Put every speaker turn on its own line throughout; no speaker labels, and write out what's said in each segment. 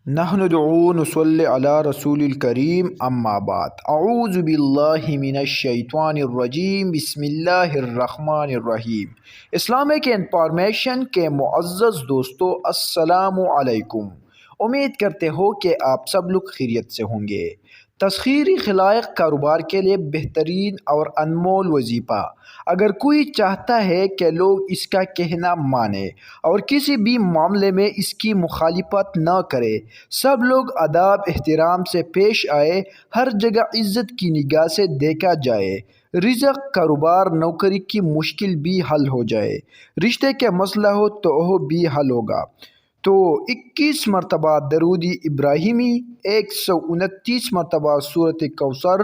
نحن ندعو نصلی علی رسول الکریم اما بعد اعوذ باللہ من الشیطان الرجیم بسم اللہ الرحمن الرحیم۔ اسلامک انفارمیشن کے معزز دوستو، السلام علیکم۔ امید کرتے ہو کہ آپ سب لوگ خیریت سے ہوں گے۔ تسخیری خلائق کاروبار کے لیے بہترین اور انمول وظیفہ۔ اگر کوئی چاہتا ہے کہ لوگ اس کا کہنا مانیں اور کسی بھی معاملے میں اس کی مخالفت نہ کرے، سب لوگ ادب احترام سے پیش آئے، ہر جگہ عزت کی نگاہ سے دیکھا جائے، رزق، کاروبار، نوکری کی مشکل بھی حل ہو جائے، رشتے کے مسئلہ ہو تو وہ بھی حل ہوگا، تو 21 مرتبہ درود ابراہیمی، 129 مرتبہ سورۃ کوثر،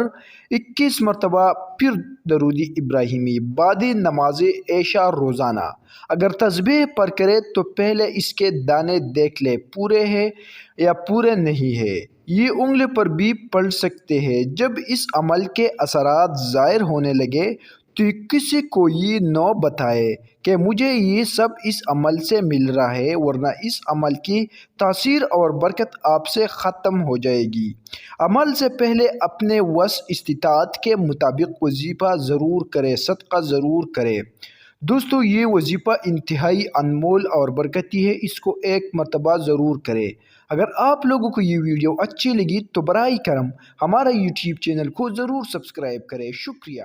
21 مرتبہ پھر درود ابراہیمی بعد نماز عشاء روزانہ۔ اگر تسبیح پر کرے تو پہلے اس کے دانے دیکھ لے پورے ہیں یا پورے نہیں ہے۔ یہ انگلی پر بھی پڑھ سکتے ہیں۔ جب اس عمل کے اثرات ظاہر ہونے لگے تو کسی کو یہ نہ بتائے کہ مجھے یہ سب اس عمل سے مل رہا ہے، ورنہ اس عمل کی تاثیر اور برکت آپ سے ختم ہو جائے گی۔ عمل سے پہلے اپنے وسع استطاعت کے مطابق وظیفہ ضرور کرے، صدقہ ضرور کرے۔ دوستو، یہ وظیفہ انتہائی انمول اور برکتی ہے، اس کو ایک مرتبہ ضرور کرے۔ اگر آپ لوگوں کو یہ ویڈیو اچھی لگی تو براہ کرم ہمارا یوٹیوب چینل کو ضرور سبسکرائب کریں۔ شکریہ۔